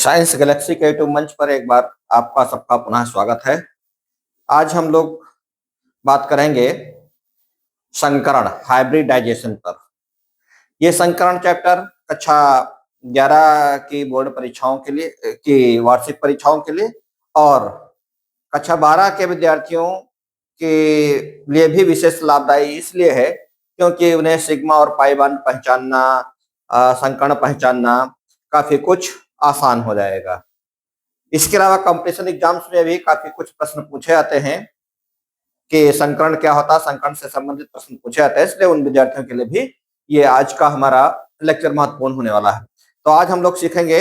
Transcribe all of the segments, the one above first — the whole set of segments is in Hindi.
साइंस गैलेक्सी के यूट्यूब मंच पर एक बार आपका सबका पुनः स्वागत है। आज हम लोग बात करेंगे संकरण हाइब्रिडाइजेशन पर। ये संकरण चैप्टर कक्षा 11 की बोर्ड परीक्षाओं के लिए की वार्षिक परीक्षाओं के लिए और कक्षा 12 के विद्यार्थियों के लिए भी विशेष लाभदायी इसलिए है क्योंकि उन्हें सिग्मा और पाई बॉन्ड पहचानना, संकरण पहचानना काफी कुछ आसान हो जाएगा। इसके अलावा कंपटीशन एग्जाम्स में भी काफी कुछ प्रश्न पूछे जाते हैं कि संकरण क्या होता है, संकरण से संबंधित प्रश्न पूछे जाते हैं, इसलिए उन विद्यार्थियों के लिए भी ये आज का हमारा लेक्चर महत्वपूर्ण होने वाला है। तो आज हम लोग सीखेंगे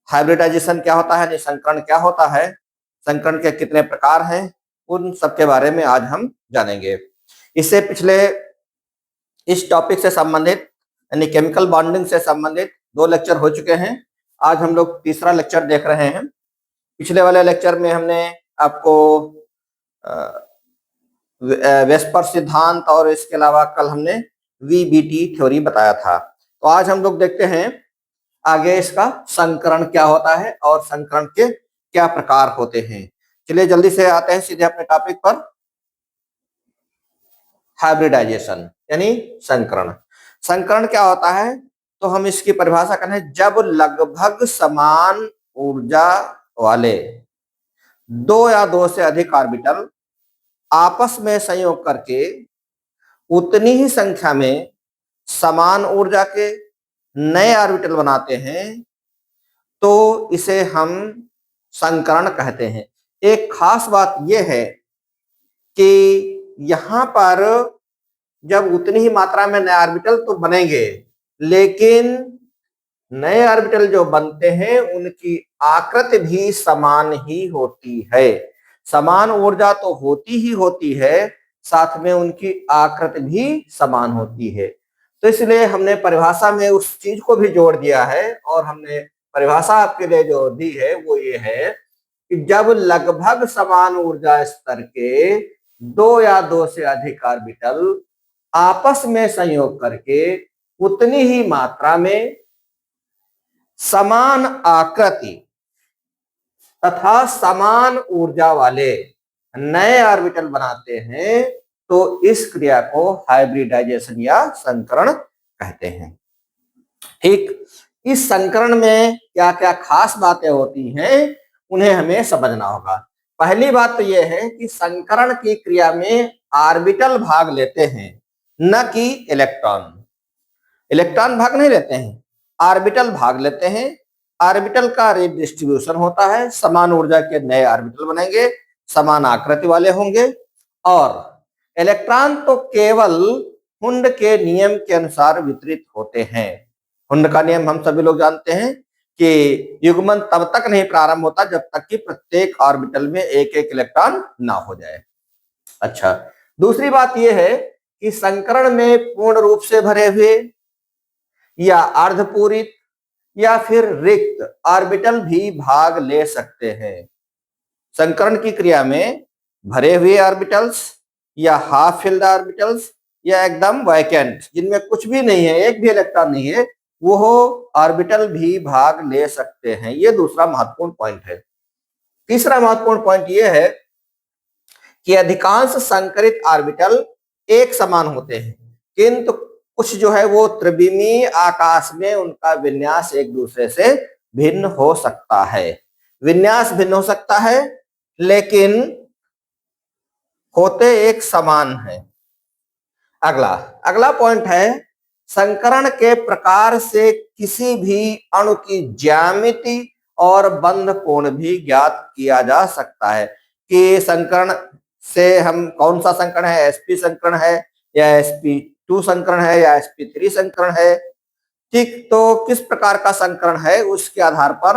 हाइब्रिडाइजेशन क्या होता है, संकरण क्या होता है, संकरण के कितने प्रकार हैं, उन सबके बारे में आज हम जानेंगे। इससे पिछले इस टॉपिक से संबंधित यानी केमिकल बॉन्डिंग से संबंधित 2 लेक्चर हो चुके हैं। आज हम लोग तीसरा लेक्चर देख रहे हैं। पिछले वाले लेक्चर में हमने आपको वेस्पर सिद्धांत और इसके अलावा कल हमने वीबीटी थ्योरी बताया था। तो आज हम लोग देखते हैं आगे इसका संकरण क्या होता है और संकरण के क्या प्रकार होते हैं। चलिए जल्दी से आते हैं सीधे अपने टॉपिक पर। हाइब्रिडाइजेशन यानी संकरण। संकरण क्या होता है तो हम इसकी परिभाषा करें, जब लगभग समान ऊर्जा वाले 2 या 2 से अधिक ऑर्बिटल आपस में संयोग करके उतनी ही संख्या में समान ऊर्जा के नए ऑर्बिटल बनाते हैं तो इसे हम संकरण कहते हैं। एक खास बात यह है कि यहां पर जब उतनी ही मात्रा में नए ऑर्बिटल तो बनेंगे, लेकिन नए ऑर्बिटल जो बनते हैं उनकी आकृति भी समान ही होती है। समान ऊर्जा तो होती ही होती है, साथ में उनकी आकृति भी समान होती है। तो इसलिए हमने परिभाषा में उस चीज को भी जोड़ दिया है और हमने परिभाषा आपके लिए जो दी है वो ये है कि जब लगभग समान ऊर्जा स्तर के 2 या 2 से अधिक ऑर्बिटल आपस में संयोग करके उतनी ही मात्रा में समान आकृति तथा समान ऊर्जा वाले नए ऑर्बिटल बनाते हैं तो इस क्रिया को हाइब्रिडाइजेशन या संकरण कहते हैं। ठीक, इस संकरण में क्या क्या खास बातें होती हैं उन्हें हमें समझना होगा। पहली बात तो यह है कि संकरण की क्रिया में ऑर्बिटल भाग लेते हैं, न कि इलेक्ट्रॉन। इलेक्ट्रॉन भाग नहीं लेते हैं, ऑर्बिटल भाग लेते हैं। ऑर्बिटल का रिडिस्ट्रीब्यूशन होता है, समान ऊर्जा के नए ऑर्बिटल बनेंगे, समान आकृति वाले होंगे। और इलेक्ट्रॉन तो केवल हुंड के नियम के अनुसार वितरित होते हैं। हुंड का नियम हम सभी लोग जानते हैं कि युग्मन तब तक नहीं प्रारंभ होता जब तक कि प्रत्येक ऑर्बिटल में एक एक इलेक्ट्रॉन ना हो जाए। अच्छा, दूसरी बात यह है कि संकरण में पूर्ण रूप से भरे हुए या अर्धपूरित या फिर रिक्त ऑर्बिटल भी भाग ले सकते हैं। संकरण की क्रिया में भरे हुए ऑर्बिटल्स या हाफ फिल्ड ऑर्बिटल्स या एकदम वैकेंट जिनमें कुछ भी नहीं है, एक भी इलेक्ट्रॉन नहीं है, वो ऑर्बिटल भी भाग ले सकते हैं। ये दूसरा महत्वपूर्ण पॉइंट है। तीसरा महत्वपूर्ण पॉइंट यह है कि अधिकांश संकरित ऑर्बिटल एक समान होते हैं, किंतु कुछ जो है वो त्रिविमीय आकाश में उनका विन्यास एक दूसरे से भिन्न हो सकता है। विन्यास भिन्न हो सकता है लेकिन होते एक समान है। अगला पॉइंट है, संकरण के प्रकार से किसी भी अणु की ज्यामिति और बंध कोण भी ज्ञात किया जा सकता है कि संकरण से हम कौन सा संकरण है, sp संकरण है या sp2 संकरण है या sp3 संकरण है। ठीक, तो किस प्रकार का संकरण है उसके आधार पर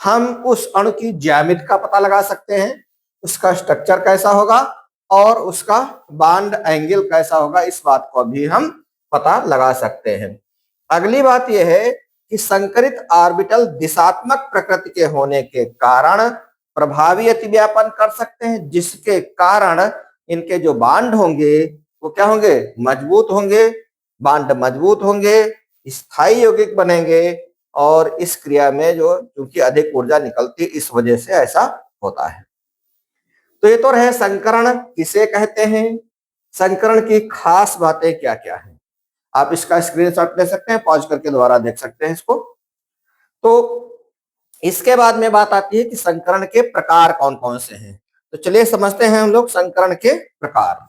हम उस अणु की ज्यामिति का पता लगा सकते हैं, उसका स्ट्रक्चर कैसा होगा और उसका बॉन्ड एंगल कैसा होगा, इस बात को भी हम पता लगा सकते हैं। अगली बात यह है कि संकरित ऑर्बिटल दिशात्मक प्रकृति के होने के कारण प्रभावी अतिव्यापन कर सकते हैं, जिसके कारण इनके जो बॉन्ड होंगे वो क्या होंगे, मजबूत होंगे। बॉन्ड मजबूत होंगे, स्थायी यौगिक बनेंगे और इस क्रिया में जो क्योंकि अधिक ऊर्जा निकलती, इस वजह से ऐसा होता है। तो ये तो रहे संकरण किसे कहते हैं, संकरण की खास बातें क्या क्या है। आप इसका स्क्रीनशॉट ले सकते हैं, पॉज करके दोबारा देख सकते हैं इसको। तो इसके बाद में बात आती है कि संकरण के प्रकार कौन कौन से हैं। तो चलिए समझते हैं हम लोग संकरण के प्रकार।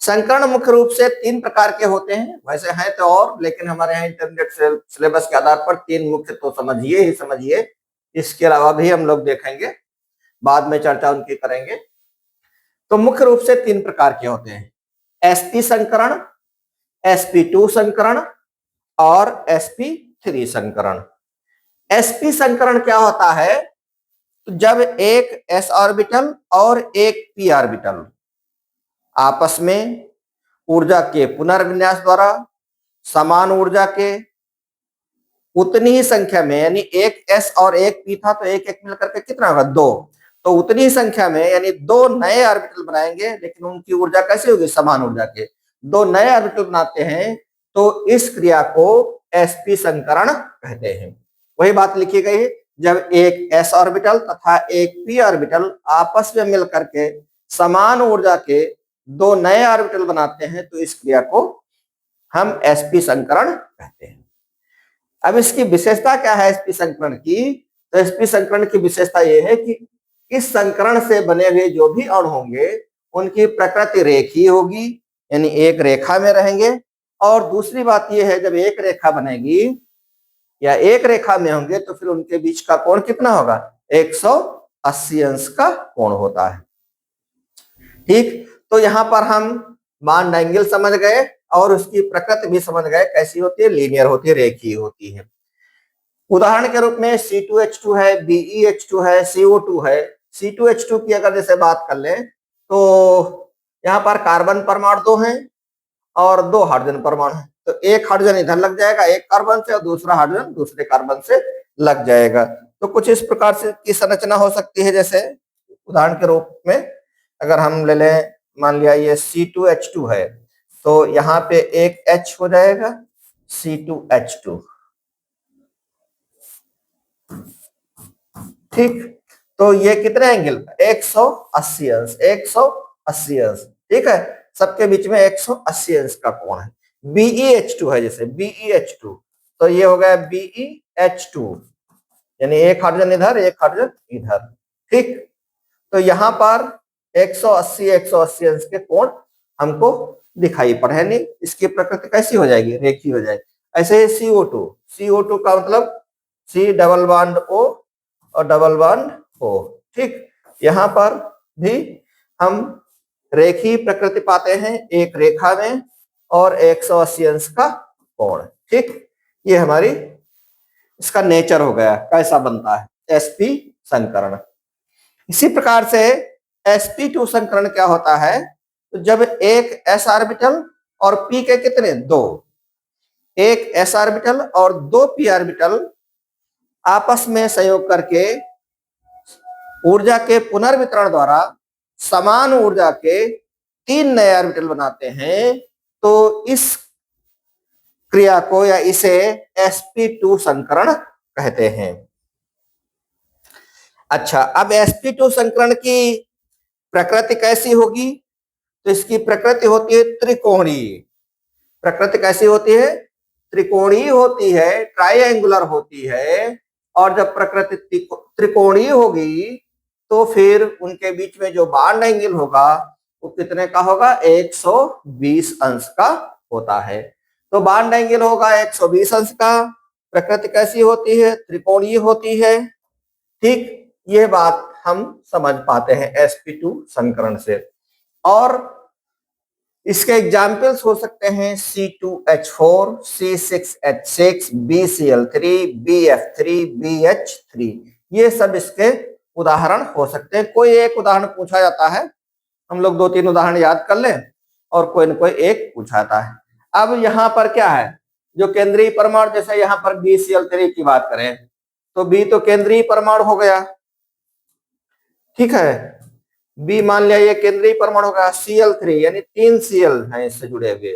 संकरण मुख्य रूप से 3 प्रकार के होते हैं, वैसे हैं तो और, लेकिन हमारे यहाँ इंटरमीडिएट सिलेबस के आधार पर 3 मुख्य तो समझिए ही समझिए। इसके अलावा भी हम लोग देखेंगे, बाद में चर्चा उनकी करेंगे। तो मुख्य रूप से 3 प्रकार के होते हैं, sp संकरण, sp2 संकरण और sp3 संकरण। sp संकरण क्या होता है, जब एक s ऑर्बिटल और एक p ऑर्बिटल आपस में ऊर्जा के पुनर्विन्यास द्वारा समान ऊर्जा के उतनी ही संख्या में, यानी एक s और एक p था तो एक एक मिलकर के कितना होगा 2, तो उतनी ही संख्या में यानी 2 नए ऑर्बिटल बनाएंगे, लेकिन उनकी ऊर्जा कैसी होगी, समान ऊर्जा के 2 नए ऑर्बिटल बनाते हैं, तो इस क्रिया को sp संकरण कहते हैं। वही बात लिखी गई है, जब एक s ऑर्बिटल तथा एक p ऑर्बिटल आपस में मिलकर के समान ऊर्जा के 2 नए ऑर्बिटल बनाते हैं, तो इस क्रिया को हम sp संकरण कहते हैं। अब इसकी विशेषता क्या है sp संकरण की, तो sp संकरण की विशेषता यह है कि इस संकरण से बने हुए जो भी अणु होंगे उनकी प्रकृति रेखीय होगी, यानी एक रेखा में रहेंगे। और दूसरी बात यह है, जब एक रेखा बनेगी या एक रेखा में होंगे तो फिर उनके बीच का कोण कितना होगा, 180 अंश का कोण होता है। ठीक, तो यहां पर हम बॉन्ड एंगल समझ गए और उसकी प्रकृति भी समझ गए, कैसी होती है, लीनियर होती है, रेखीय होती है। उदाहरण के रूप में C2H2 है, BeH2 है, CO2 है। C2H2 की अगर जैसे बात कर लें तो यहाँ पर कार्बन परमाणु 2 हैं और 2 हाइड्रोजन परमाणु हैं, तो एक हाइड्रोजन इधर लग जाएगा एक कार्बन से और दूसरा हाइड्रोजन दूसरे कार्बन से लग जाएगा। तो कुछ इस प्रकार से की संरचना हो सकती है। जैसे उदाहरण के रूप में अगर हम ले लें, मान लिया ये C2H2 है, तो यहाँ पे एक H हो जाएगा C2H2। ठीक, तो ये कितने एंगल, 180 अंश, 180 अंश। ठीक है, सबके बीच में 180 अंश का कोण है। BeH2 है, जैसे BeH2, तो ये हो गया BeH2, यानी एक हाइड्रोजन इधर एक हाइड्रोजन इधर। ठीक, तो यहां पर 180 अंश के कोण हमको दिखाई पड़े, नहीं इसकी प्रकृति कैसी हो जाएगी, रेखीय हो जाएगी। ऐसे ही CO2 का मतलब C डबल बॉन्ड O और डबल बॉन्ड O। ठीक, यहां पर भी हम रेखीय प्रकृति पाते हैं, एक रेखा में और 180 अंश का कोण। ठीक, ये हमारी इसका नेचर हो गया, कैसा बनता है sp संकरण। इसी प्रकार से sp2 संकरण क्या होता है, तो जब एक s ऑर्बिटल और p के कितने 2, एक s ऑर्बिटल और 2 p ऑर्बिटल आपस में संयोग करके ऊर्जा के पुनर्वितरण द्वारा समान ऊर्जा के 3 नए ऑर्बिटल बनाते हैं, तो इस क्रिया को या इसे sp2 संकरण कहते हैं। अच्छा, अब sp2 संकरण की प्रकृति कैसी होगी, तो इसकी प्रकृति होती है त्रिकोणीय। प्रकृति कैसी होती है, त्रिकोणीय होती है, ट्रायंगुलर होती है। और जब प्रकृति त्रिकोणीय होगी तो फिर उनके बीच में जो बॉन्ड एंगल होगा वो कितने का होगा, 120 अंश का होता है। तो बॉन्ड एंगल होगा 120 अंश का, प्रकृति कैसी होती है, त्रिकोणीय होती है। ठीक, ये बात हम समझ पाते हैं sp2 संकरण से। और इसके एग्जाम्पल्स हो सकते हैं C2H4, C6H6, BCl3, BF3, BH3, ये सब इसके उदाहरण हो सकते हैं। कोई एक उदाहरण पूछा जाता है, हम लोग 2-3 उदाहरण याद कर लें और कोई न कोई एक पूछा जाता है। अब यहाँ पर क्या है, जो केंद्रीय परमाणु, जैसे यहाँ पर BCl3 की बात करें तो B तो केंद्रीय परमाणु हो गया। ठीक है, B मान लिया ये केंद्रीय परमाणु का, Cl3 यानी 3 Cl है इससे जुड़े हुए,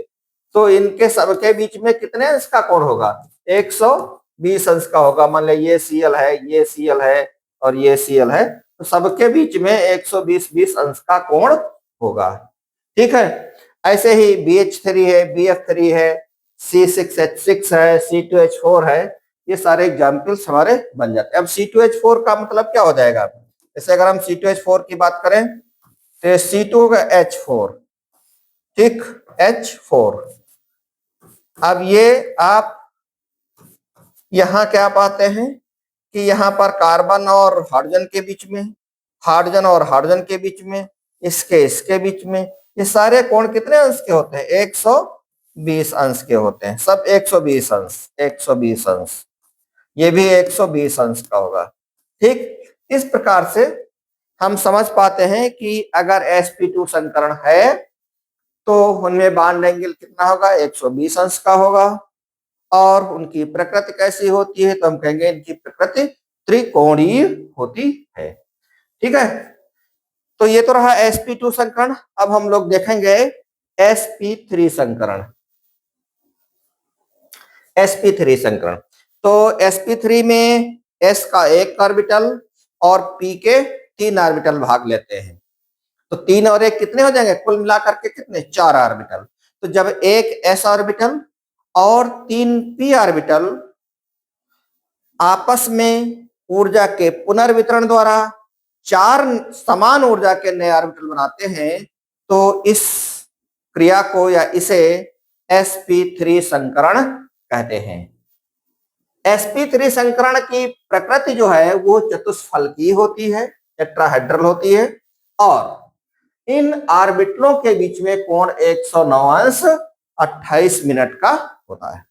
तो इनके सबके बीच में कितने अंश का कोण होगा? 120 अंश का होगा। मान लिया ये Cl है, ये Cl है और ये Cl है, तो सबके बीच में 120 अंश का कोण होगा। ठीक है। ऐसे ही BH3 है, BF3 है, C6H6 है, C2H4 है, ये सारे एग्जाम्पल्स हमारे बन जाते हैं। अब C2H4 का मतलब क्या हो जाएगा? जैसे अगर हम C2H4 की बात करें तो C2 होगा H4, ठीक, H4। अब ये आप यहां क्या पाते हैं कि यहां पर कार्बन और हाइड्रोजन के बीच में, हाइड्रोजन और हाइड्रोजन के बीच में, इसके बीच में, ये सारे कोण कितने अंश के होते हैं? 120 अंश के होते हैं। सब 120 अंश, 120 अंश, ये भी 120 अंश का होगा। ठीक, इस प्रकार से हम समझ पाते हैं कि अगर sp2 संकरण है तो उनमें बॉन्ड एंगल कितना होगा? 120 अंश का होगा। और उनकी प्रकृति कैसी होती है? तो हम कहेंगे इनकी प्रकृति त्रिकोणीय होती है। ठीक है, तो ये तो रहा sp2 संकरण। अब हम लोग देखेंगे sp3 संकरण। sp3 संकरण, तो sp3 में s का एक ऑर्बिटल और p के 3 ऑर्बिटल भाग लेते हैं, तो 3 और 1 कितने हो जाएंगे? कुल मिलाकर के कितने? 4 ऑर्बिटल। तो जब एक s ऑर्बिटल और 3 p ऑर्बिटल आपस में ऊर्जा के पुनर्वितरण द्वारा 4 समान ऊर्जा के नए ऑर्बिटल बनाते हैं, तो इस क्रिया को या इसे sp3 संकरण कहते हैं। sp3 संकरण की प्रकृति जो है वो चतुष्फलकीय होती है, टेट्राहेड्रल होती है, और इन ऑर्बिटलों के बीच में कोण 109 अंश 28 मिनट का होता है।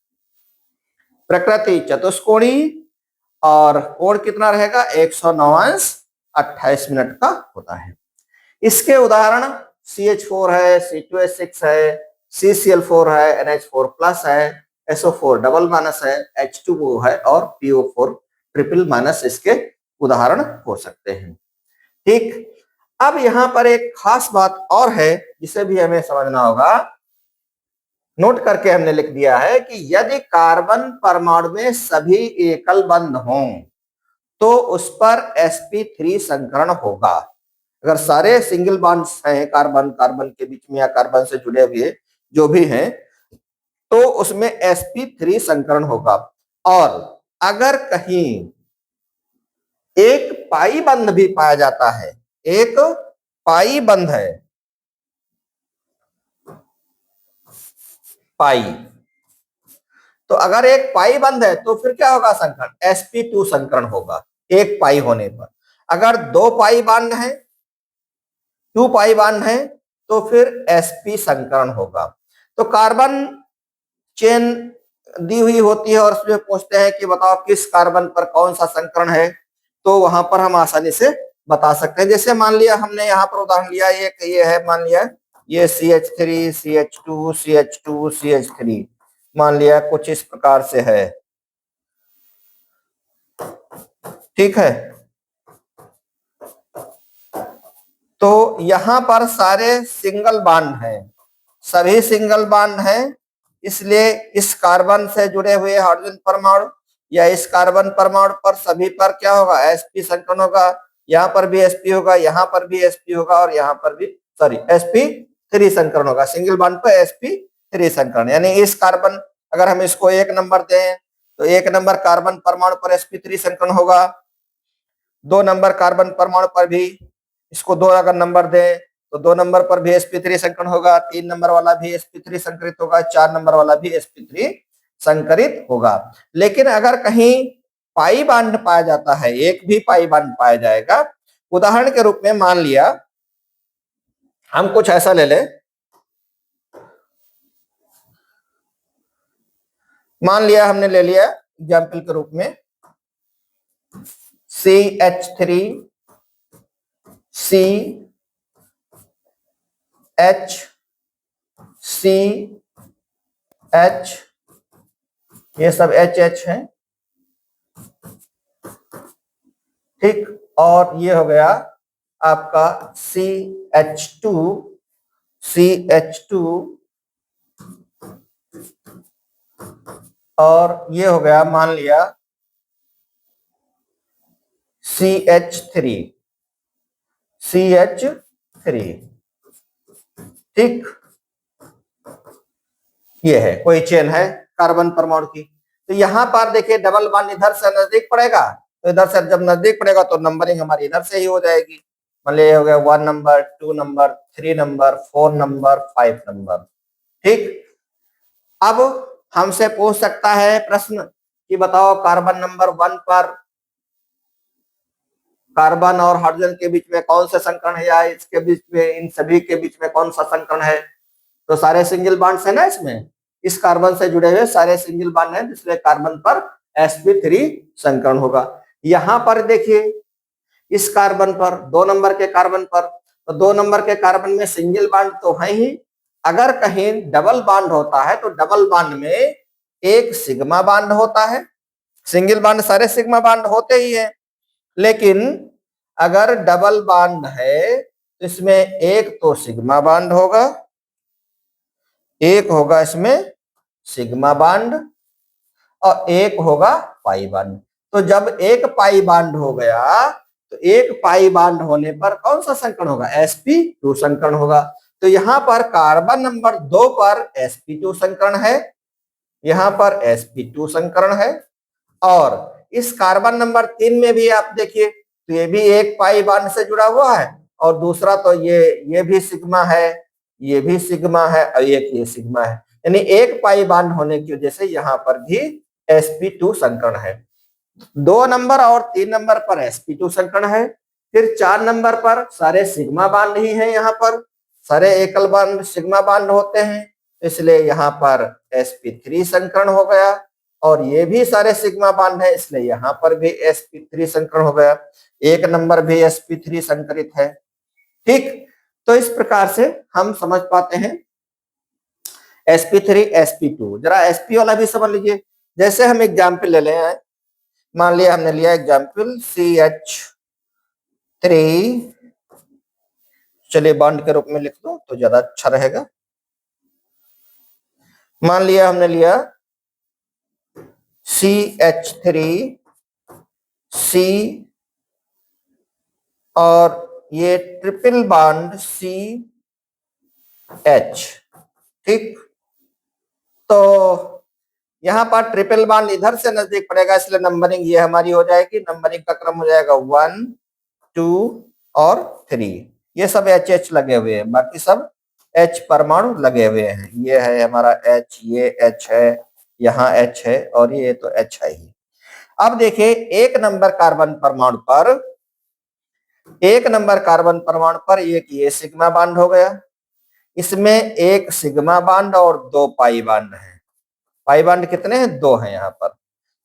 प्रकृति चतुष्कोणीय और कोण कितना रहेगा? 109 अंश 28 मिनट का होता है। इसके उदाहरण CH4 है, C2H6 है, CCl4 है, NH4 प्लस है, SO4 डबल माइनस है, H2O है और PO4 ट्रिपल माइनस इसके उदाहरण हो सकते हैं। ठीक, अब यहां पर एक खास बात और है जिसे भी हमें समझना होगा। नोट करके हमने लिख दिया है कि यदि कार्बन परमाणु में सभी एकल बंध हों तो उस पर sp3 संकरण होगा। अगर सारे सिंगल बॉन्ड्स हैं कार्बन कार्बन के बीच में या कार्बन से जुड़े हुए जो भी हैं, तो उसमें sp3 संकरण होगा। और अगर कहीं एक पाई बंध भी पाया जाता है, एक पाई बंध है, पाई, तो अगर एक पाई बंध है तो फिर क्या होगा? संकरण sp2 संकरण होगा एक पाई होने पर। अगर 2 पाई बॉन्ड है, 2 पाई बॉन्ड है, तो फिर sp संकरण होगा। तो कार्बन चेन दी हुई होती है और उसमें पूछते हैं कि बताओ किस कार्बन पर कौन सा संकरण है, तो वहां पर हम आसानी से बता सकते हैं। जैसे मान लिया हमने यहाँ पर उदाहरण लिया, ये है, मान लिया ये CH3 CH2 CH2 CH3, मान लिया कुछ इस प्रकार से है। ठीक है, तो यहां पर सारे सिंगल बॉन्ड हैं, सभी सिंगल बॉन्ड हैं, इसलिए इस कार्बन से जुड़े हुए हाइड्रोजन परमाणु या इस कार्बन परमाणु पर सभी पर क्या होगा? sp संकरण होगा। यहाँ पर भी sp होगा, यहाँ पर भी sp होगा और यहाँ पर भी sp3 संकरण होगा। सिंगल बॉन्ड पर sp3 संकरण, यानी इस कार्बन, अगर हम इसको 1 नंबर दें तो 1 नंबर कार्बन परमाणु पर sp3 संकरण होगा। 2 नंबर कार्बन परमाणु पर भी इसको 2 अगर नंबर दें तो 2 नंबर पर भी sp3 संकरण होगा। 3 नंबर वाला भी sp3 संकरित होगा, 4 नंबर वाला भी sp3 संकरित होगा। लेकिन अगर कहीं पाई बॉन्ड पाया जाता है, एक भी पाई बॉन्ड पाया जाएगा, उदाहरण के रूप में मान लिया हम कुछ ऐसा ले लें, मान लिया हमने ले लिया एग्जाम्पल के रूप में CH3 C H C H, ये सब HH है, ठीक, और ये हो गया आपका CH2 CH2 और ये हो गया मान लिया CH3, CH3, ठीक। ये है कोई चेन है कार्बन परमाणु की। तो यहां पर देखिए डबल बॉन्ड इधर से नजदीक पड़ेगा, तो इधर से जब नजदीक पड़ेगा तो नंबरिंग हमारी इधर से ही हो जाएगी। मान लीजिए हो गया 1 number, 2 number, 3 number, 4 number, 5 number, ठीक। अब हमसे पूछ सकता है प्रश्न कि बताओ कार्बन नंबर 1 पर कार्बन और हाइड्रोजन के बीच में कौन सा संकरण है, या इसके बीच में, इन सभी के बीच में कौन सा संकरण है। तो सारे सिंगल बॉन्ड्स है ना, इसमें इस कार्बन से जुड़े हुए सारे सिंगल बॉन्ड है, इसलिए कार्बन पर sp3 संकरण होगा। यहां पर देखिए इस कार्बन पर 2 नंबर के कार्बन पर, तो 2 नंबर के कार्बन में सिंगल बॉन्ड तो है ही, अगर कहीं डबल बॉन्ड होता है तो डबल बॉन्ड में एक सिग्मा बॉन्ड होता है। सिंगल बॉन्ड सारे सिग्मा बॉन्ड होते ही है, लेकिन अगर डबल बॉन्ड है तो इसमें एक तो सिग्मा बॉन्ड होगा, एक होगा इसमें सिग्मा बॉन्ड, और एक होगा पाई बॉन्ड। तो जब एक पाई बॉन्ड हो गया तो एक पाई बॉन्ड होने पर कौन सा संकरण होगा, sp2 संकरण होगा। तो यहां पर कार्बन नंबर 2 पर sp2 संकरण है, यहां पर sp2 संकरण है, और इस कार्बन नंबर 3 में भी आप देखिए तो ये भी एक पाई बॉन्ड से जुड़ा हुआ है, और दूसरा तो ये भी सिग्मा है, ये भी सिग्मा है, और एक ये सिग्मा है, यानी एक पाई बॉन्ड होने की वजह से यहाँ पर भी sp2 संकरण है। 2 नंबर और 3 नंबर पर sp2 संकरण है, फिर 4 नंबर पर सारे सिग्मा बॉन्ड ही है, यहाँ पर सारे एकल बॉन्ड सिग्मा बॉन्ड होते हैं, इसलिए यहाँ पर sp3 संकरण हो गया, और ये भी सारे सिग्मा बॉन्ड है, इसलिए यहाँ पर भी sp3 संकरण हो गया। 1 नंबर भी sp3 संकरित है, ठीक। तो इस प्रकार से हम समझ पाते हैं sp3 sp2। जरा sp वाला भी समझ लीजिए। जैसे हम एग्जाम्पल ले लें, मान लिया हमने लिया एग्जाम्पल CH3, चलिए बॉन्ड के रूप में लिख दो तो ज्यादा अच्छा रहेगा। मान लिया हमने लिया CH3 C, और ये ट्रिपल बॉन्ड CH, ठीक। तो यहां पर ट्रिपल बॉन्ड इधर से नजदीक पड़ेगा, इसलिए नंबरिंग ये हमारी हो जाएगी, नंबरिंग का क्रम हो जाएगा 1, 2 और 3। ये सब HH लगे हुए हैं, बाकी सब H परमाणु लगे हुए हैं। ये है हमारा H, ये H है, यहाँ H है, और ये तो H है ही। अब देखिए एक नंबर कार्बन परमाणु पर, एक नंबर कार्बन परमाणु पर एक ये सिग्मा बॉन्ड हो गया, इसमें एक सिग्मा बॉन्ड और 2 पाई बॉन्ड है। पाई बॉन्ड कितने हैं, 2 हैं यहाँ पर।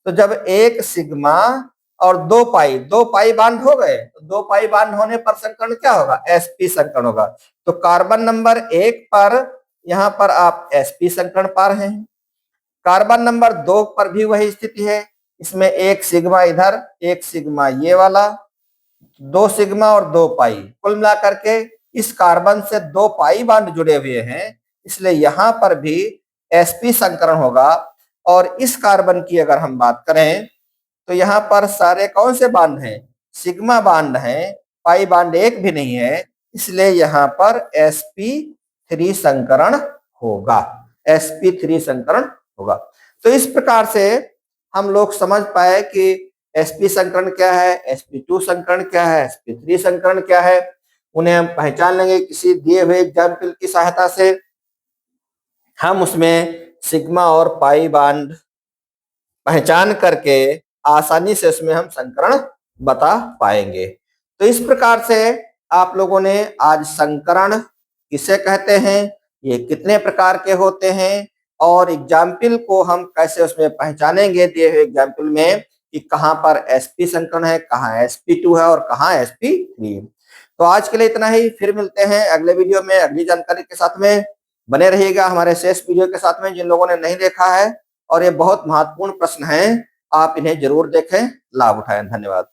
तो जब एक सिग्मा और 2 पाई बॉन्ड हो गए, तो 2 पाई बॉन्ड होने पर संकरण क्या होगा, sp संकरण होगा। तो कार्बन नंबर 1 पर यहाँ पर आप sp संकरण पा रहे हैं। कार्बन नंबर 2 पर भी वही स्थिति है, इसमें एक सिग्मा इधर, एक सिग्मा ये वाला, 2 सिग्मा और 2 पाई, कुल मिलाकर के इस कार्बन से 2 पाई बॉन्ड जुड़े हुए हैं, इसलिए यहां पर भी sp संकरण होगा। और इस कार्बन की अगर हम बात करें तो यहाँ पर सारे कौन से बॉन्ड हैं, सिग्मा बॉन्ड हैं, पाई बॉन्ड एक भी नहीं है, इसलिए यहाँ पर sp3 संकरण होगा, sp3 संकरण होगा। तो इस प्रकार से हम लोग समझ पाए कि sp संकरण क्या है, sp2 संकरण क्या है, sp3 संकरण क्या है। उन्हें हम पहचान लेंगे किसी दिए हुए एग्जाम्पल की सहायता से। हम उसमें सिग्मा और पाई बॉन्ड पहचान करके आसानी से उसमें हम संकरण बता पाएंगे। तो इस प्रकार से आप लोगों ने आज संकरण किसे कहते हैं, ये कितने प्रकार के होते हैं, और एग्जाम्पल को हम कैसे उसमें पहचानेंगे दिए हुए एग्जाम्पल में कि कहां पर sp संकरण है, कहां sp2 है और कहां sp3। तो आज के लिए इतना ही, फिर मिलते हैं अगले वीडियो में अगली जानकारी के साथ में। बने रहिएगा हमारे शेष वीडियो के साथ में जिन लोगों ने नहीं देखा है, और ये बहुत महत्वपूर्ण प्रश्न हैं, आप इन्हें जरूर देखें, लाभ उठाएं। धन्यवाद।